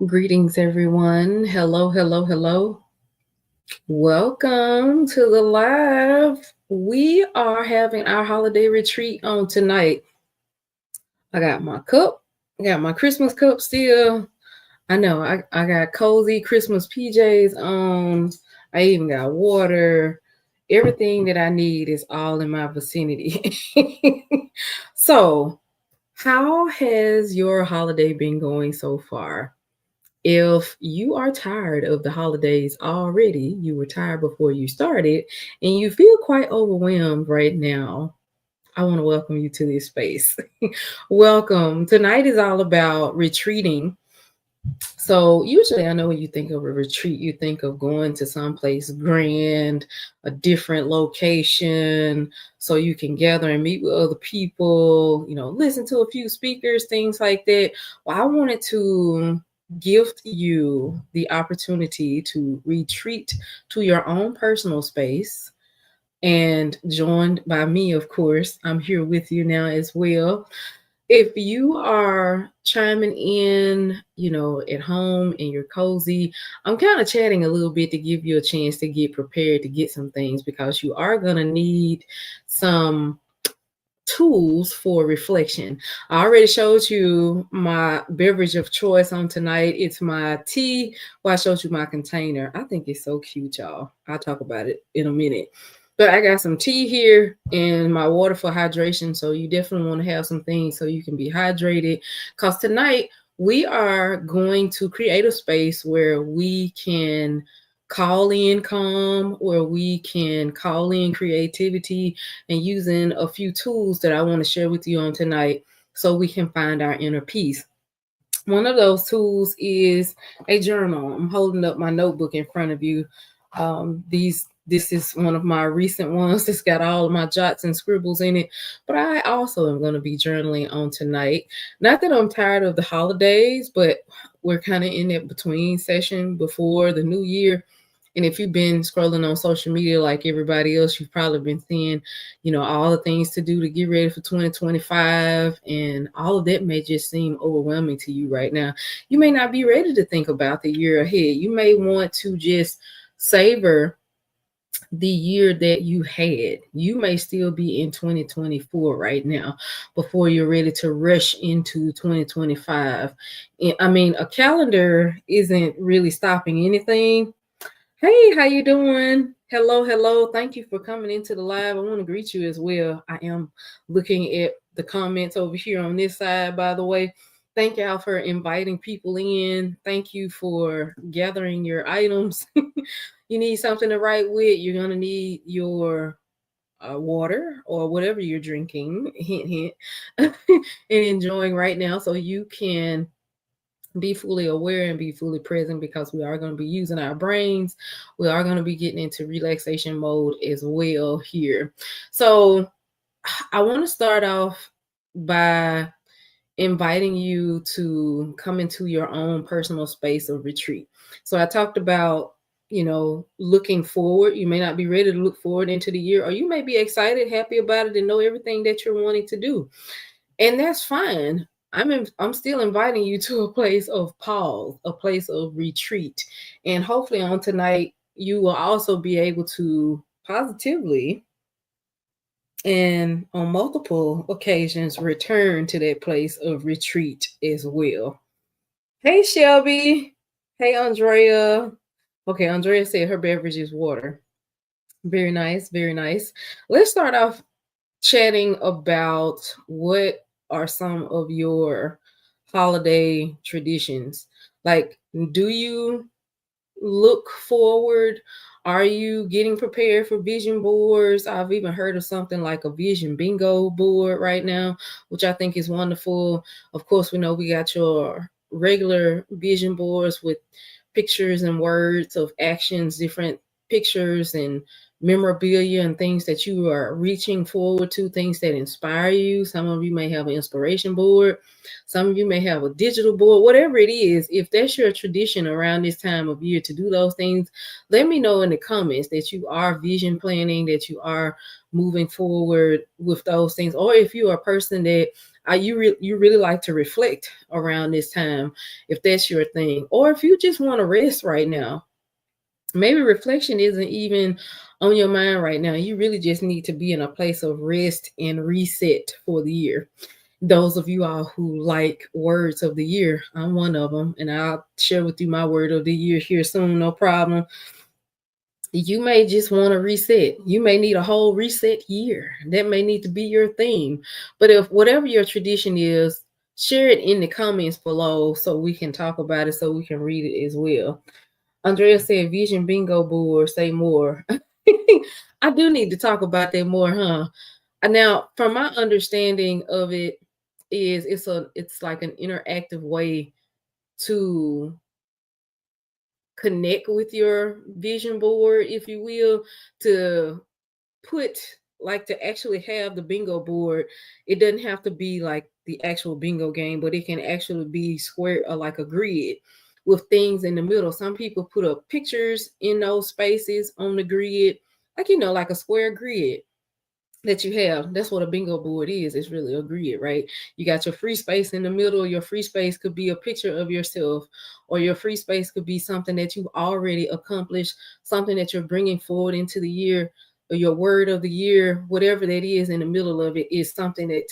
Greetings, everyone. Hello, hello, hello. Welcome to the live. We are having our holiday retreat on tonight. I got my cup, I got my Christmas cup still. I know I got cozy Christmas PJs on. I even got water. Everything that I need is all in my vicinity. So, how has your holiday been going so far? If you are tired of the holidays already, you were tired before you started, and you feel quite overwhelmed right now, I want to welcome you to this space. Welcome. Tonight is all about retreating. So, usually, I know when you think of a retreat, you think of going to someplace grand, a different location, so you can gather and meet with other people, listen to a few speakers, things like that. Well, I wanted to gift you the opportunity to retreat to your own personal space and joined by me, of course. I'm here with you now as well. If you are chiming in, at home and you're cozy, I'm kind of chatting a little bit to give you a chance to get prepared to get some things because you are going to need some tools for reflection. I already showed you my beverage of choice on tonight. It's my tea. Well, I showed you my container. I think it's so cute, y'all. I'll talk about it in a minute. But I got some tea here and my water for hydration. So you definitely want to have some things so you can be hydrated. Because tonight we are going to create a space where we can call in calm, where we can call in creativity, and using a few tools that I want to share with you on tonight so we can find our inner peace. One of those tools is a journal. I'm holding up my notebook in front of you. This is one of my recent ones. It's got all of my jots and scribbles in it. But I also am going to be journaling on tonight. Not that I'm tired of the holidays, but we're kind of in that between session before the new year. And if you've been scrolling on social media like everybody else, you've probably been seeing, all the things to do to get ready for 2025. And all of that may just seem overwhelming to you right now. You may not be ready to think about the year ahead. You may want to just savor the year that you had. You may still be in 2024 right now before you're ready to rush into 2025. I mean, a calendar isn't really stopping anything. Hey, how you doing? Hello, hello. Thank you for coming into the live. I want to greet you as well. I am looking at the comments over here on this side, by the way. Thank y'all for inviting people in. Thank you for gathering your items. You need something to write with. You're going to need your water or whatever you're drinking, hint, hint, and enjoying right now so you can be fully aware and be fully present because we are going to be using our brains. We are going to be getting into relaxation mode as well here. So I want to start off by inviting you to come into your own personal space of retreat. So I talked about, looking forward. You may not be ready to look forward into the year, or you may be excited, happy about it, and know everything that you're wanting to do. And that's fine. I'm still inviting you to a place of pause, a place of retreat. And hopefully on tonight you will also be able to positively and on multiple occasions return to that place of retreat as well. Hey Shelby. Hey Andrea. Okay, Andrea said her beverage is water. Very nice, very nice. Let's start off chatting about what are some of your holiday traditions. Like, do you look forward? Are you getting prepared for vision boards? I've even heard of something like a vision bingo board right now, which I think is wonderful. Of course, we know we got your regular vision boards with pictures and words of actions, different pictures and memorabilia and things that you are reaching forward to, things that inspire you. Some of you may have an inspiration board. Some of you may have a digital board, whatever it is. If that's your tradition around this time of year to do those things, let me know in the comments that you are vision planning, that you are moving forward with those things. Or if you are a person that You really like to reflect around this time, if that's your thing, or if you just want to rest right now. Maybe reflection isn't even on your mind right now. You really just need to be in a place of rest and reset for the year. Those of you all who like words of the year, I'm one of them, and I'll share with you my word of the year here soon, no problem. You may just want to reset. You may need a whole reset year. That may need to be your theme. But if whatever your tradition is, share it in the comments below so we can talk about it, so we can read it as well. Andrea said, Vision bingo board, say more. I do need to talk about that more, huh? Now, from my understanding of it, is it's like an interactive way to connect with your vision board, if you will, to put like to actually have the bingo board. It doesn't have to be like the actual bingo game, but it can actually be square or like a grid with things in the middle. Some people put up pictures in those spaces on the grid, like like a square grid that you have. That's what a bingo board is. It's really a grid, right? You got your free space in the middle. Your free space could be a picture of yourself, or your free space could be something that you've already accomplished, something that you're bringing forward into the year, or your word of the year. Whatever that is in the middle of it is something that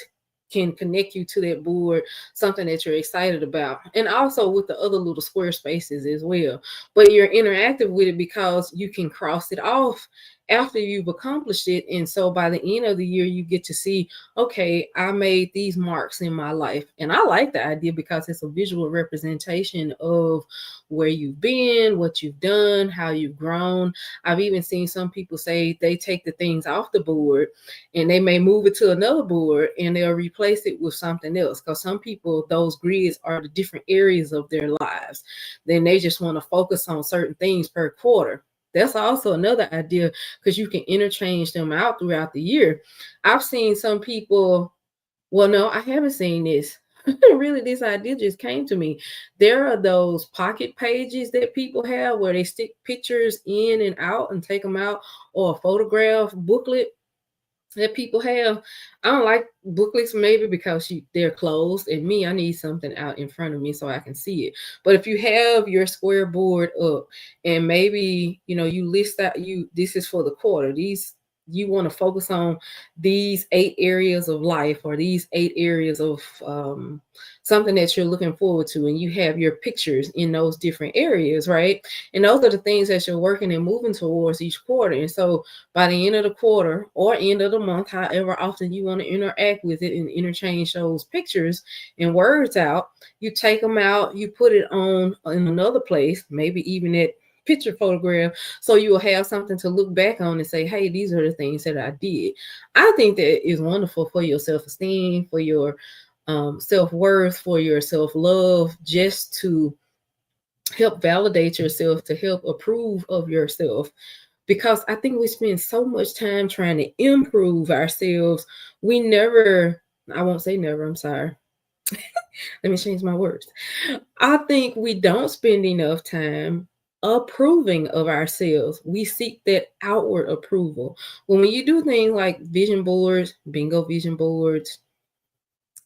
can connect you to that board, something that you're excited about, and also with the other little square spaces as well. But you're interactive with it because you can cross it off after you've accomplished it. And so by the end of the year, you get to see, okay, I made these marks in my life. And I like the idea because it's a visual representation of where you've been, what you've done, how you've grown. I've even seen some people say they take the things off the board and they may move it to another board and they'll replace it with something else. Because some people, those grids are the different areas of their lives. Then they just want to focus on certain things per quarter. That's also another idea, because you can interchange them out throughout the year. I've seen some people, well, no, I haven't seen this. Really, this idea just came to me. There are those pocket pages that people have where they stick pictures in and out and take them out, or a photograph booklet that people have. I don't like booklets maybe because they're closed, and me, I need something out in front of me so I can see it. But if you have your square board up and maybe you list out, this is for the quarter, these you want to focus on these 8 areas of life, or these 8 areas of something that you're looking forward to, and you have your pictures in those different areas, right? And those are the things that you're working and moving towards each quarter. And so by the end of the quarter or end of the month, however often you want to interact with it and interchange those pictures and words out, you take them out, you put it on in another place, maybe even at picture photograph, so you will have something to look back on and say, hey, these are the things that I did. I think that is wonderful for your self-esteem, for your self-worth, for your self-love, just to help validate yourself, to help approve of yourself. Because I think we spend so much time trying to improve ourselves. We never, I won't say never, I'm sorry. Let me change my words. I think we don't spend enough time approving of ourselves. We seek that outward approval. When you do things like vision boards, bingo vision boards,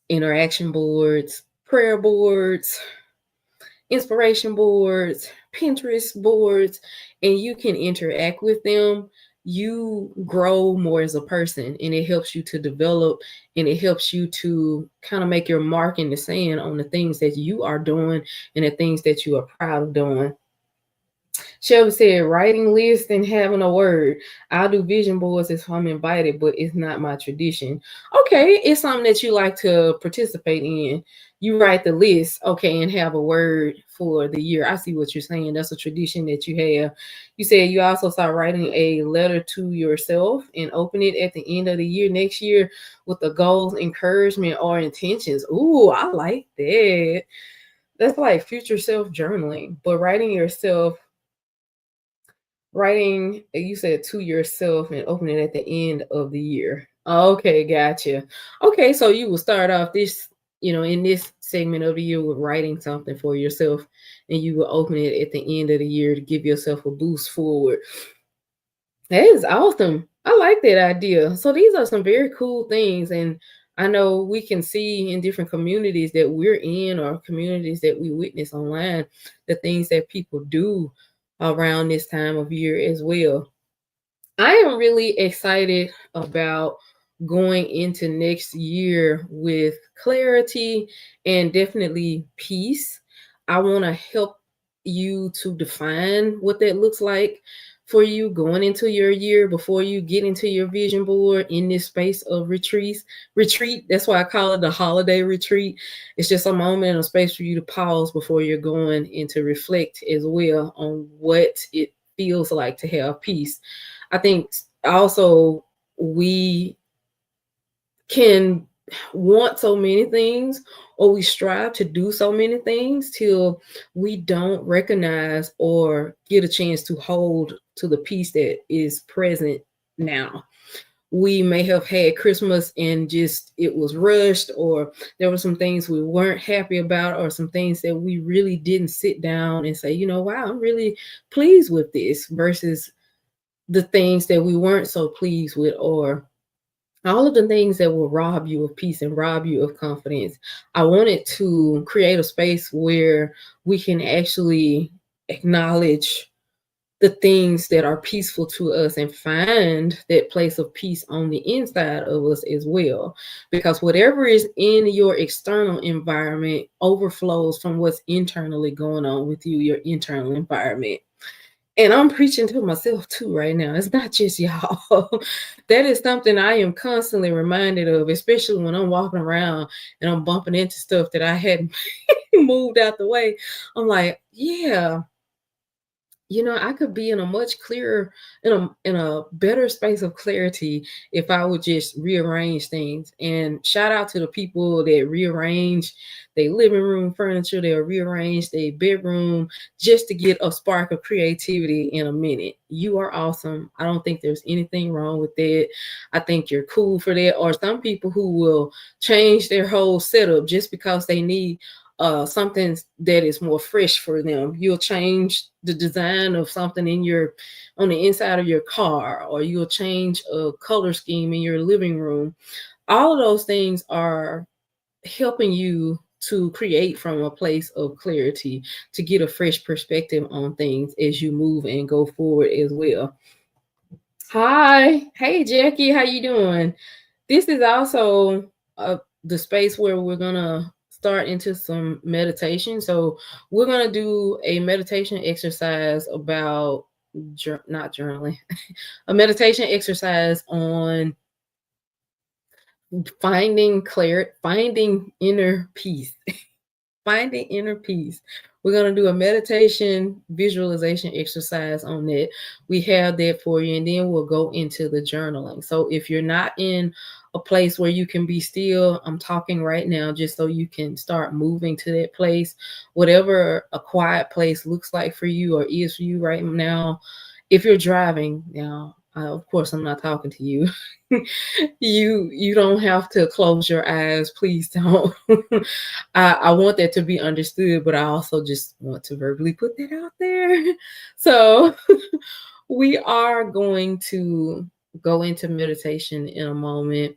interaction boards, prayer boards, inspiration boards, Pinterest boards, and you can interact with them, you grow more as a person, and it helps you to develop, and it helps you to kind of make your mark in the sand on the things that you are doing and the things that you are proud of doing. Shelby said, writing lists and having a word. I'll do vision boards if I'm invited, but it's not my tradition. Okay, it's something that you like to participate in. You write the list, okay, and have a word for the year. I see what you're saying. That's a tradition that you have. You said you also start writing a letter to yourself and open it at the end of the year next year with the goals, encouragement, or intentions. Ooh, I like that. That's like future self journaling, but writing, you said to yourself and opening it at the end of the year. Okay, gotcha. Okay, so you will start off this, in this segment of the year with writing something for yourself, and you will open it at the end of the year to give yourself a boost forward. That is awesome. I like that idea. So these are some very cool things, and I know we can see in different communities that we're in or communities that we witness online, the things that people do around this time of year as well. I am really excited about going into next year with clarity and definitely peace. I want to help you to define what that looks like for you going into your year before you get into your vision board in this space of retreat. That's why I call it the holiday retreat. It's just a moment and a space for you to pause before you're going and to reflect as well on what it feels like to have peace. I think also we can want so many things, or we strive to do so many things till we don't recognize or get a chance to hold to the peace that is present now. We may have had Christmas and just it was rushed, or there were some things we weren't happy about, or some things that we really didn't sit down and say, wow, I'm really pleased with this, versus the things that we weren't so pleased with, or all of the things that will rob you of peace and rob you of confidence. I wanted to create a space where we can actually acknowledge the things that are peaceful to us and find that place of peace on the inside of us as well. Because whatever is in your external environment overflows from what's internally going on with you, your internal environment. And I'm preaching to myself too right now. It's not just y'all. That is something I am constantly reminded of, especially when I'm walking around and I'm bumping into stuff that I hadn't moved out the way. I'm like, yeah, I could be in a much clearer, in a better space of clarity if I would just rearrange things. And shout out to the people that rearrange their living room furniture, they'll rearrange their bedroom just to get a spark of creativity in a minute. You are awesome. I don't think there's anything wrong with that. I think you're cool for that. Or some people who will change their whole setup just because they need something that is more fresh for them. You'll change the design of something on the inside of your car, or you'll change a color scheme in your living room. All of those things are helping you to create from a place of clarity, to get a fresh perspective on things as you move and go forward as well. Hi, hey Jackie, how you doing? This is also the space where we're gonna start into some meditation. So we're gonna do a meditation exercise about not journaling, a meditation exercise on finding inner peace. Finding inner peace. We're going to do a meditation visualization exercise on that. We have that for you, and then we'll go into the journaling. So if you're not in a place where you can be still, I'm talking right now just so you can start moving to that place. Whatever a quiet place looks like for you or is for you right now. If you're driving now, of course, I'm not talking to you. You don't have to close your eyes. Please don't. I want that to be understood, but I also just want to verbally put that out there. So we are going to go into meditation in a moment.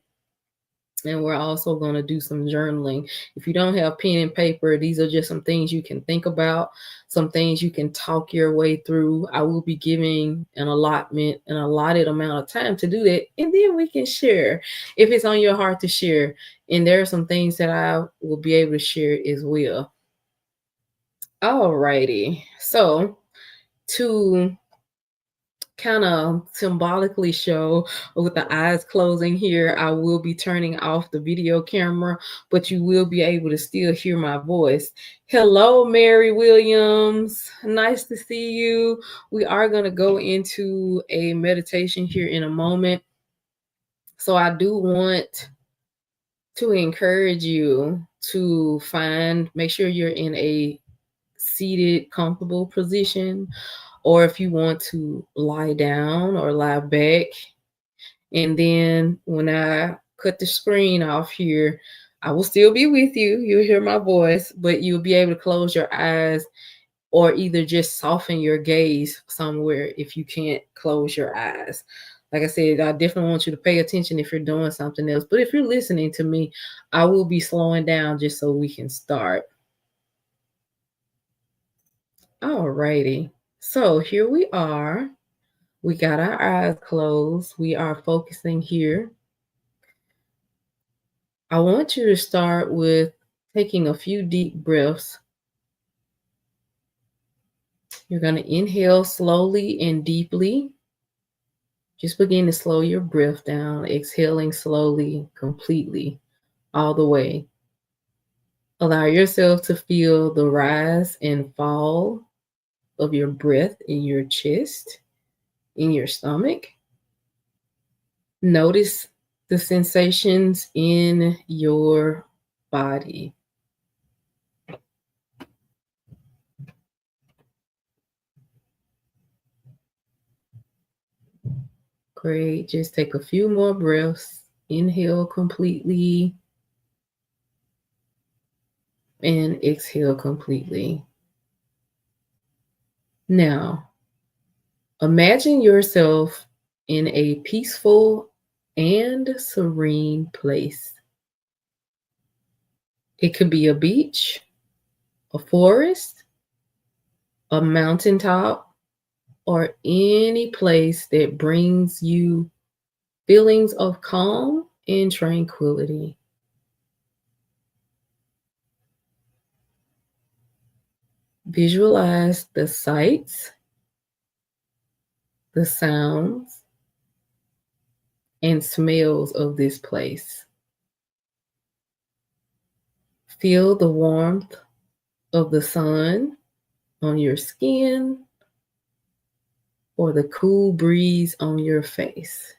And we're also going to do some journaling. If you don't have pen and paper, these are just some things you can think about, some things you can talk your way through. I will be giving an allotted amount of time to do that. And then we can share if it's on your heart to share. And there are some things that I will be able to share as well. All righty. So to kind of symbolically show with the eyes closing here, I will be turning off the video camera, but you will be able to still hear my voice. Hello, Mary Williams. Nice to see you. We are going to go into a meditation here in a moment. So I do want to encourage you to make sure you're in a seated, comfortable position, or if you want to lie down or lie back. And then when I cut the screen off here, I will still be with you. You'll hear my voice, but you'll be able to close your eyes or either just soften your gaze somewhere if you can't close your eyes. Like I said, I definitely want you to pay attention if you're doing something else. But if you're listening to me, I will be slowing down just so we can start. Alrighty. So here we are. We got our eyes closed. We are focusing here. I want you to start with taking a few deep breaths. You're going to inhale slowly and deeply. Just begin to slow your breath down, exhaling slowly, completely, all the way. Allow yourself to feel the rise and fall of your breath in your chest, in your stomach. Notice the sensations in your body. Great. Just take a few more breaths. Inhale completely and exhale completely. Now, imagine yourself in a peaceful and serene place. It could be a beach, a forest, a mountaintop, or any place that brings you feelings of calm and tranquility. Visualize the sights, the sounds, and smells of this place. Feel the warmth of the sun on your skin or the cool breeze on your face.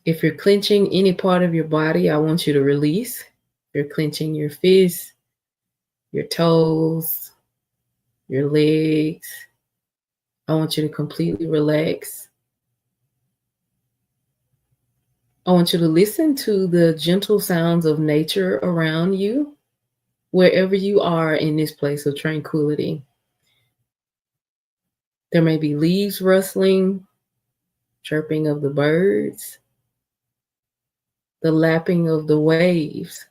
If you're clenching any part of your body, I want you to release. If you're clenching your fists, your toes, your legs, I want you to completely relax. I want you to listen to the gentle sounds of nature around you, wherever you are in this place of tranquility. There may be leaves rustling, chirping of the birds, the lapping of the waves.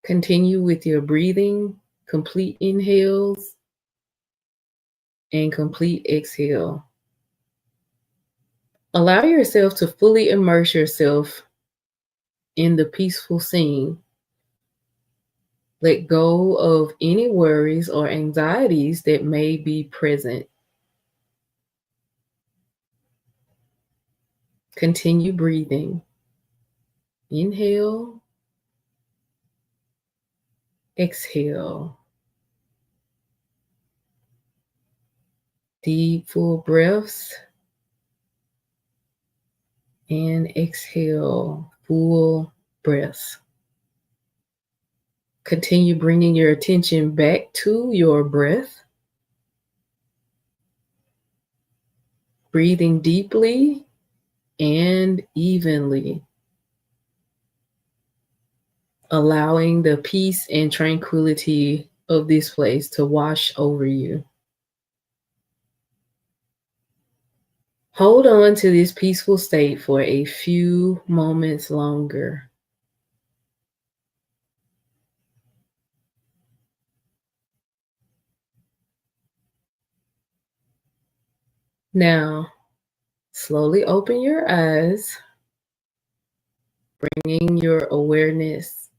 Continue with your breathing, complete inhales and complete exhale. Allow yourself to fully immerse yourself in the peaceful scene. Let go of any worries or anxieties that may be present. Continue breathing. Inhale, exhale. Deep, full breaths. And exhale, full breaths. Continue bringing your attention back to your breath. Breathing deeply and evenly. Allowing the peace and tranquility of this place to wash over you. Hold on to this peaceful state for a few moments longer. Now, slowly open your eyes, bringing your awareness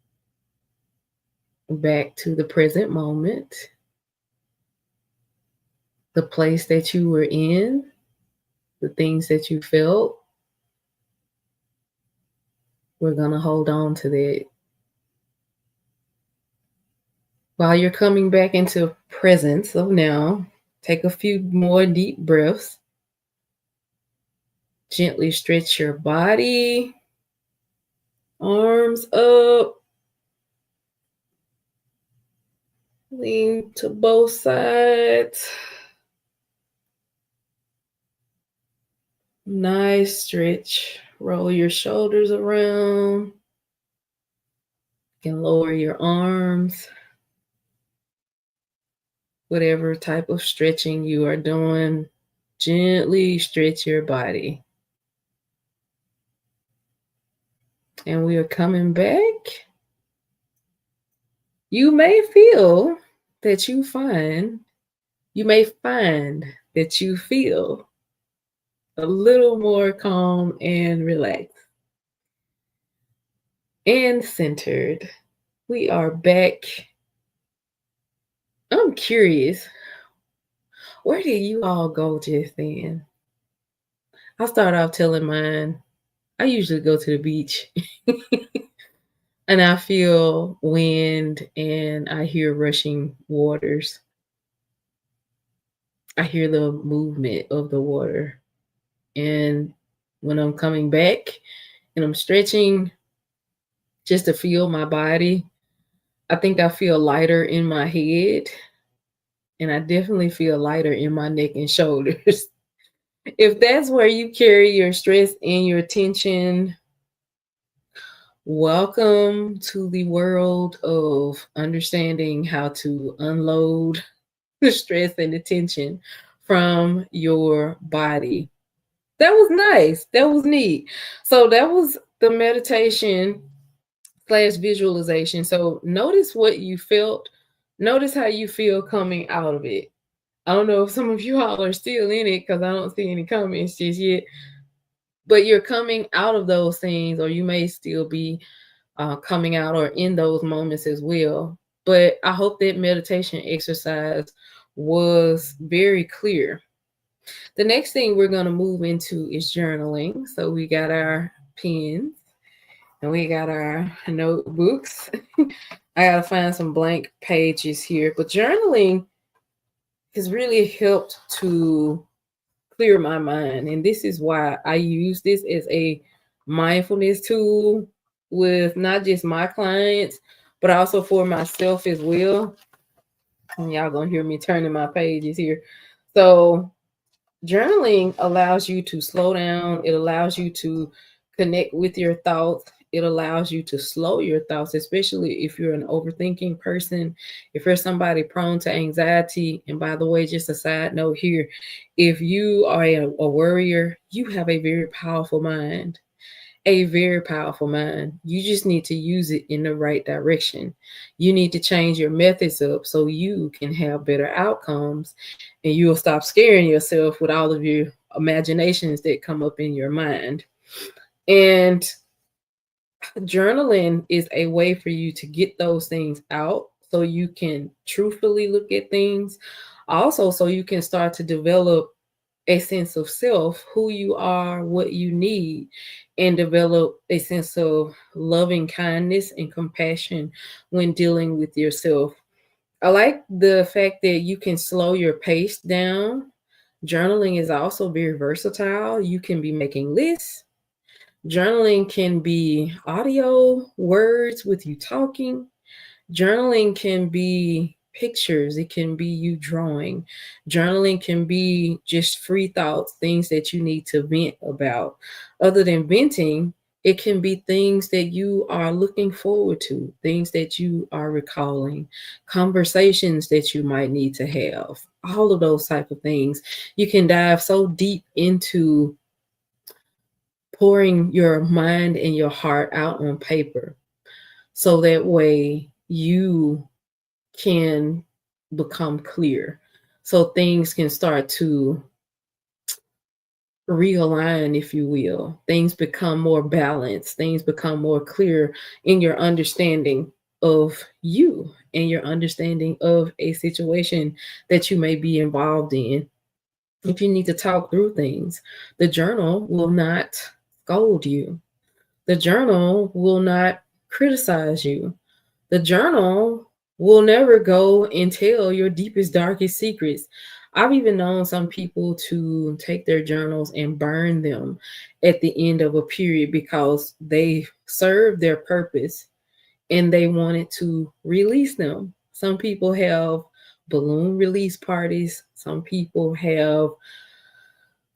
back to the present moment, the place that you were in, the things that you felt. We're going to hold on to that. While you're coming back into presence of now, take a few more deep breaths. Gently stretch your body, arms up, lean to both sides. Nice stretch. Roll your shoulders around. You can lower your arms. whatever type of stretching you are doing, gently stretch your body. And we are coming back. You may feel that you may find that you feel a little more calm and relaxed and centered. We are back. I'm curious, where did you all go just then? I'll start off telling mine. I usually go to the beach and I feel wind and I hear rushing waters. I hear the movement of the water. And when I'm coming back and I'm stretching just to feel my body, I think I feel lighter in my head and I definitely feel lighter in my neck and shoulders. If that's where you carry your stress and your tension, welcome to the world of understanding how to unload the stress and the tension from your body. That was nice. That was neat. So that was the meditation slash visualization. So notice what you felt. Notice how you feel coming out of it. I don't know if some of you all are still in it because I don't see any comments just yet. But you're coming out of those things, or you may still be coming out or in those moments as well. But I hope that meditation exercise was very clear. The next thing we're going to move into is journaling. So we got our pens and we got our notebooks. I got to find some blank pages here. But journaling has really helped to clear my mind. And this is why I use this as a mindfulness tool with not just my clients, but also for myself as well. And y'all gonna hear me turning my pages here. So journaling allows you to slow down. It allows you to connect with your thoughts. It allows you to slow your thoughts, especially if you're an overthinking person, if you're somebody prone to anxiety. And by the way, just a side note here, if you are a worrier, you have a very powerful mind. A very powerful mind. You just need to use it in the right direction. You need to change your methods up so you can have better outcomes and you'll stop scaring yourself with all of your imaginations that come up in your mind. And journaling is a way for you to get those things out so you can truthfully look at things. Also, so you can start to develop a sense of self, who you are, what you need, and develop a sense of loving kindness and compassion when dealing with yourself. I like the fact that you can slow your pace down. Journaling is also very versatile. You can be making lists. Journaling can be audio, words with you talking. Journaling can be pictures, it can be you drawing. Journaling can be just free thoughts, things that you need to vent about. Other than venting, it can be things that you are looking forward to, things that you are recalling, conversations that you might need to have, all of those type of things. You can dive so deep into pouring your mind and your heart out on paper so that way you can become clear, so things can start to realign, if you will. Things become more balanced, things become more clear in your understanding of you and your understanding of a situation that you may be involved in. If you need to talk through things, the journal will not scold you, the journal will not criticize you. The journal will never go and tell your deepest, darkest secrets. I've even known some people to take their journals and burn them at the end of a period because they served their purpose and they wanted to release them. Some people have balloon release parties. Some people have,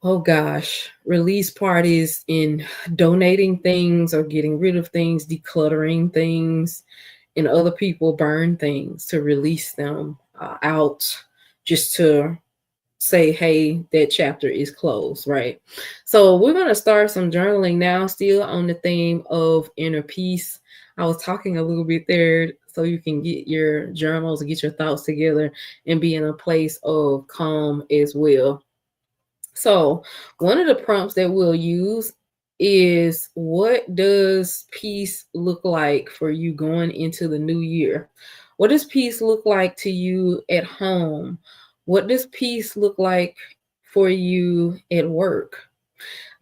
oh gosh, release parties in donating things or getting rid of things, decluttering things, and other people burn things to release them out. just to say, hey, that chapter is closed, right? So we're going to start some journaling now, still on the theme of inner peace. I was talking a little bit there so you can get your journals, get your thoughts together, and be in a place of calm as well. So, one of the prompts that we'll use is, what does peace look like for you going into the new year? What does peace look like to you at home? What does peace look like for you at work?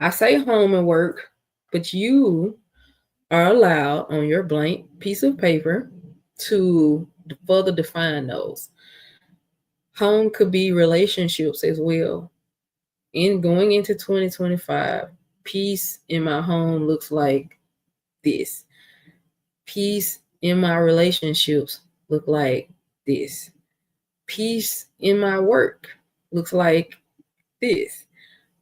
I say home and work, but you are allowed on your blank piece of paper to further define those. Home could be relationships as well. In going into 2025, peace in my home looks like this. Peace in my relationships look like this. Peace in my work looks like this.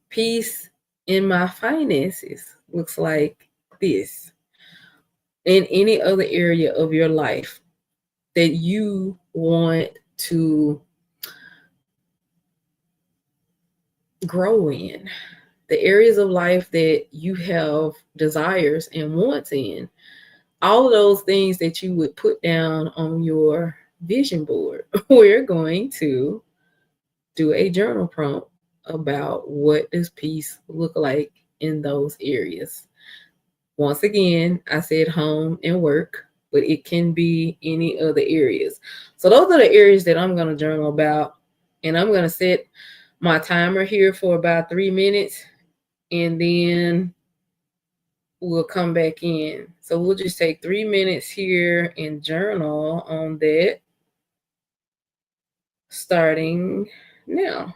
Peace in my finances looks like this. In any other area of your life that you want to grow in, the areas of life that you have desires and wants in, all of those things that you would put down on your vision board. We're going to do a journal prompt about what does peace look like in those areas. Once again, I said home and work, but it can be any other areas. So those are the areas that I'm going to journal about, and I'm going to set my timer here for about 3 minutes, and then we'll come back in. So we'll just take 3 minutes here and journal on that, starting now.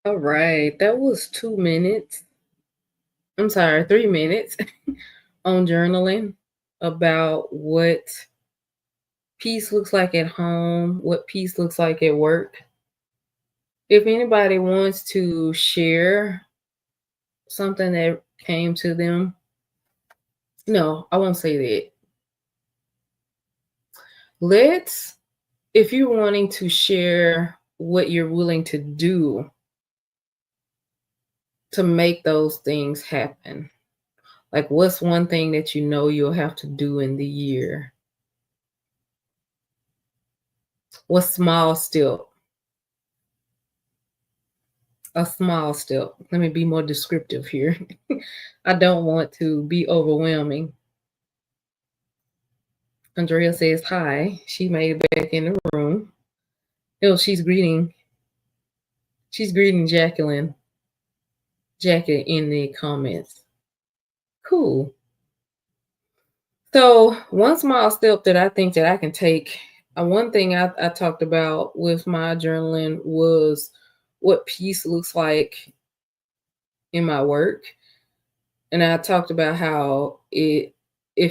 All right, that was 2 minutes. I'm sorry, 3 minutes on journaling about what peace looks like at home, what peace looks like at work. If anybody wants to share something that came to them, no, I won't say that. Let's, if you're wanting to share what you're willing to do to make those things happen, like what's one thing that you know you'll have to do in the year? What small step? A small step. Let me be more descriptive here. I don't want to be overwhelming. Andrea says hi. She made it back in the room. Oh, she's greeting Jackie in the comments. Cool. So one small step that I think that I can take, one thing I talked about with my journaling was what peace looks like in my work. And I talked about how it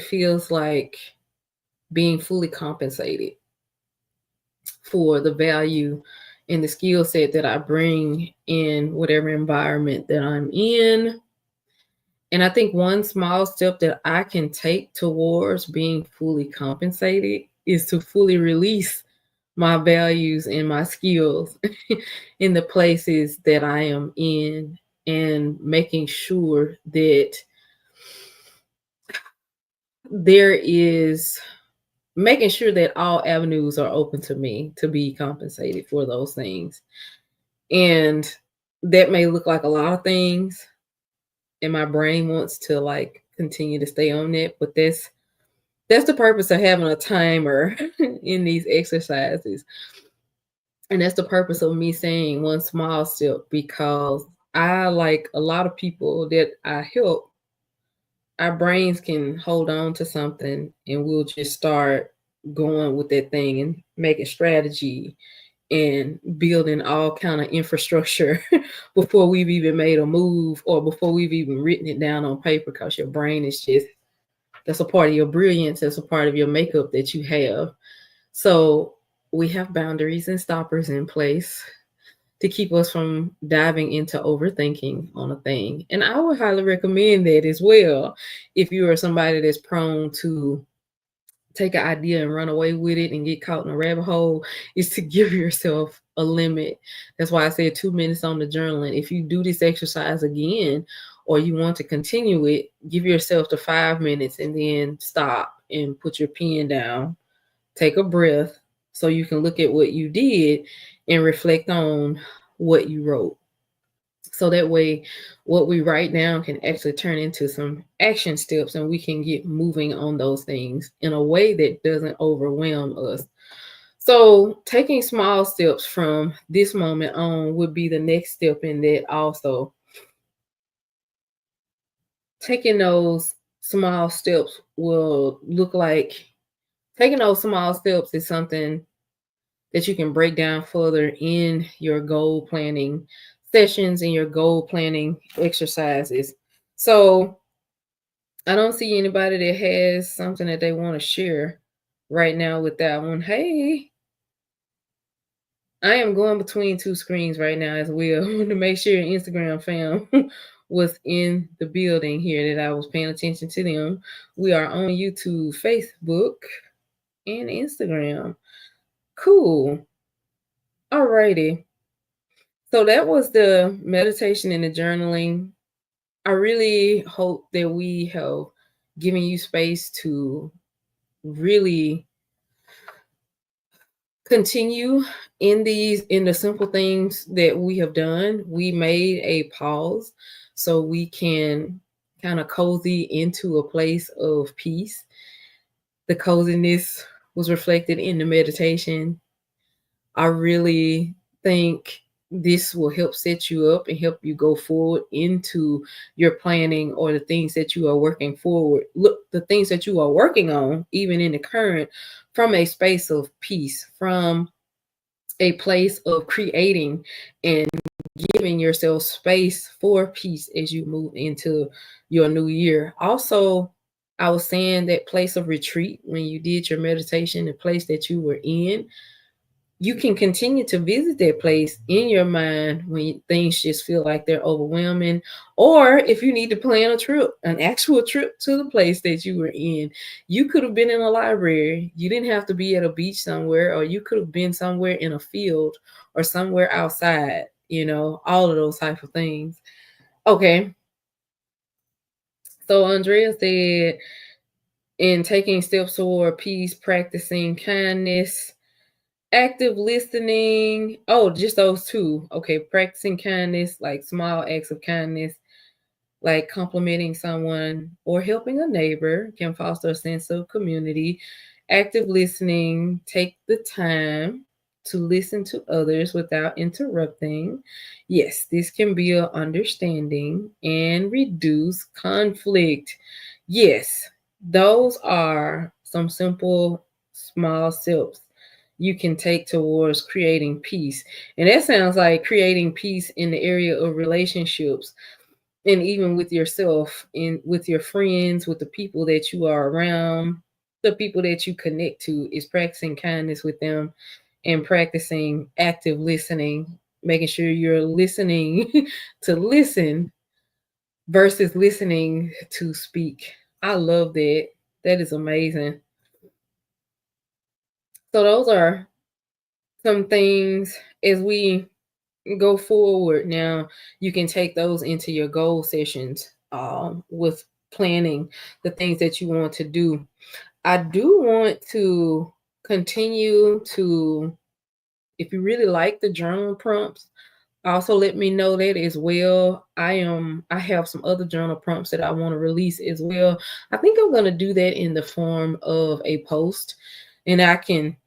feels like being fully compensated for the value and the skill set that I bring in whatever environment that I'm in. And I think one small step that I can take towards being fully compensated is to fully release my values and my skills in the places that I am in, and making sure that there is making sure that all avenues are open to me to be compensated for those things. And that may look like a lot of things, and my brain wants to like continue to stay on it, but that's the purpose of having a timer in these exercises. And that's the purpose of me saying one small step, because I, like a lot of people that I help, our brains can hold on to something and we'll just start going with that thing and making strategy and building all kind of infrastructure before we've even made a move or before we've even written it down on paper, because your brain is just, that's a part of your brilliance, that's a part of your makeup that you have. So we have boundaries and stoppers in place to keep us from diving into overthinking on a thing. And I would highly recommend that as well. If you are somebody that's prone to take an idea and run away with it and get caught in a rabbit hole, is to give yourself a limit. That's why I said 2 minutes on the journaling. If you do this exercise again, or you want to continue it, give yourself the 5 minutes and then stop and put your pen down, take a breath so you can look at what you did and reflect on what you wrote. So that way, what we write down can actually turn into some action steps, and we can get moving on those things in a way that doesn't overwhelm us. So, taking small steps from this moment on would be the next step in that, also. Taking those small steps will look like taking those small steps is something that you can break down further in your goal planning sessions and your goal planning exercises. So I don't see anybody that has something that they want to share right now with that one. Hey, I am going between two screens right now as well to make sure Instagram fam was in the building here, that I was paying attention to them. We are on YouTube, Facebook, and Instagram. Cool. Alrighty. So that was the meditation and the journaling. I really hope that we have given you space to really continue in the simple things that we have done. We made a pause so we can kind of cozy into a place of peace. The coziness was reflected in the meditation. I really think this will help set you up and help you go forward into your planning, or the things that you are working forward. Look, the things that you are working on, even in the current, from a space of peace, from a place of creating and giving giving yourself space for peace as you move into your new year. Also, I was saying that place of retreat when you did your meditation, the place that you were in, you can continue to visit that place in your mind when things just feel like they're overwhelming, or if you need to plan a trip, an actual trip to the place that you were in. You could have been in a library, you didn't have to be at a beach somewhere, or you could have been somewhere in a field or somewhere outside, all of those type of things. Okay, so Andrea said, in taking steps toward peace, practicing kindness, active listening. Oh, just those two. Okay, practicing kindness, like small acts of kindness, like complimenting someone or helping a neighbor, can foster a sense of community. Active listening, take the time to listen to others without interrupting. Yes, this can build understanding and reduce conflict. Yes, those are some simple, small steps you can take towards creating peace. And that sounds like creating peace in the area of relationships, and even with yourself, and with your friends, with the people that you are around, the people that you connect to, is practicing kindness with them and practicing active listening, making sure you're listening to listen versus listening to speak. I love that. That is amazing. So those are some things as we go forward. Now you can take those into your goal sessions, with planning the things that you want to do. I do want to continue to, if you really like the journal prompts, also let me know that as well. I have some other journal prompts that I want to release as well. I think I'm going to do that in the form of a post, and I can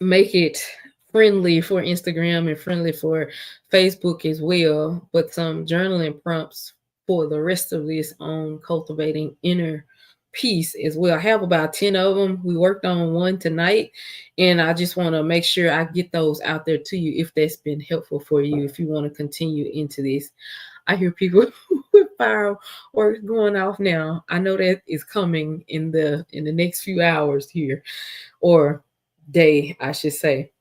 make it friendly for Instagram and friendly for Facebook as well, but some journaling prompts for the rest of this on cultivating inner peace as well. I have about 10 of them. We worked on one tonight, and I just want to make sure I get those out there to you if that's been helpful for you, if you want to continue into this. I hear people with fireworks going off now. I know that is coming in the next few hours here, or day, I should say.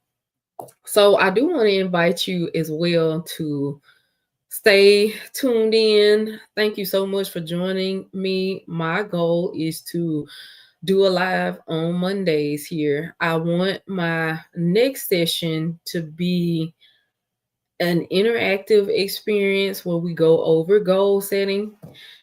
So I do want to invite you as well to stay tuned in. Thank you so much for joining me. My goal is to do a live on Mondays here. I want my next session to be an interactive experience where we go over goal setting.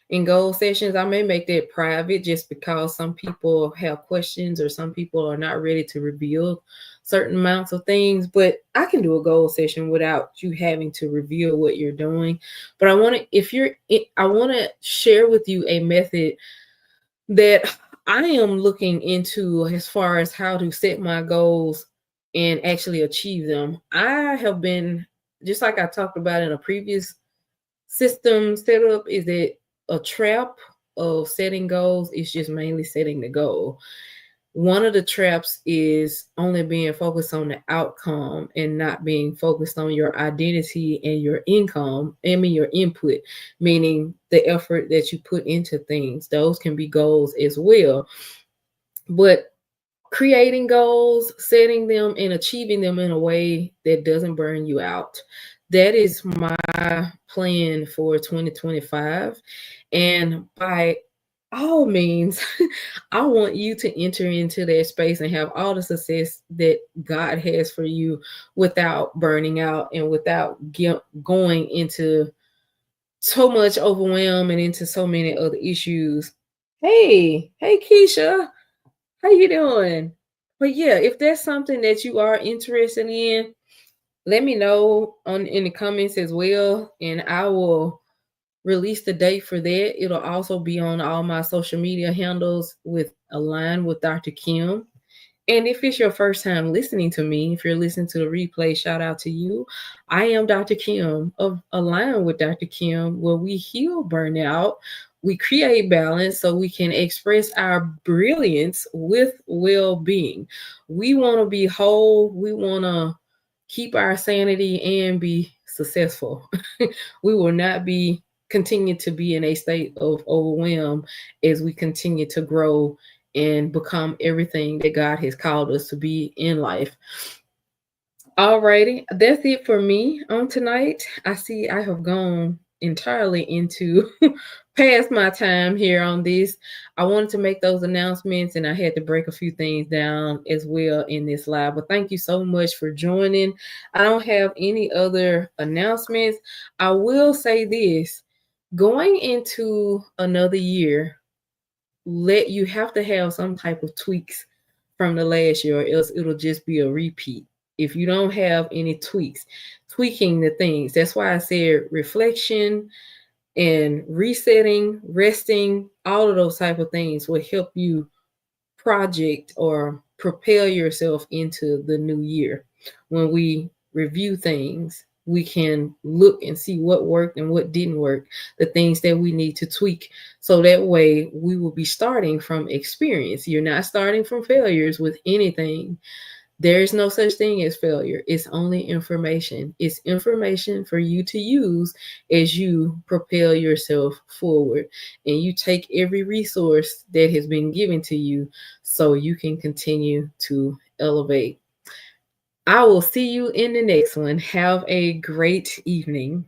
In goal sessions, I may make that private just because some people have questions or some people are not ready to reveal certain amounts of things. But I can do a goal session without you having to reveal what you're doing. But I want to share with you a method that I am looking into as far as how to set my goals and actually achieve them. I have been, just like I talked about in a previous system setup, is that a trap of setting goals is just mainly setting the goal. One of the traps is only being focused on the outcome and not being focused on your identity and your income, your input, meaning the effort that you put into things. Those can be goals as well. But creating goals, setting them, and achieving them in a way that doesn't burn you out. That is my plan for 2025. And by all means, I want you to enter into that space and have all the success that God has for you without burning out and without going into so much overwhelm and into so many other issues. Hey, Keisha, how you doing? But yeah, if that's something that you are interested in, let me know in the comments as well, and I will release the date for that. It'll also be on all my social media handles with Align with Dr. Kim. And if it's your first time listening to me, if you're listening to the replay, shout out to you. I am Dr. Kim of Align with Dr. Kim, where we heal burnout, we create balance so we can express our brilliance with well-being. We want to be whole. We want to keep our sanity and be successful. We will not be continue to be in a state of overwhelm as we continue to grow and become everything that God has called us to be in life. Alrighty, that's it for me on tonight. I see I have gone entirely into past my time here on this. I wanted to make those announcements and I had to break a few things down as well in this live. But thank you so much for joining. I don't have any other announcements. I will say this, going into another year, let you have to have some type of tweaks from the last year, or else it'll just be a repeat. If you don't have any tweaks, tweaking the things. That's why I said reflection and resetting, resting, all of those type of things will help you project or propel yourself into the new year. When we review things, we can look and see what worked and what didn't work, the things that we need to tweak. So that way we will be starting from experience. You're not starting from failures with anything. There is no such thing as failure. It's only information. It's information for you to use as you propel yourself forward. And you take every resource that has been given to you so you can continue to elevate. I will see you in the next one. Have a great evening.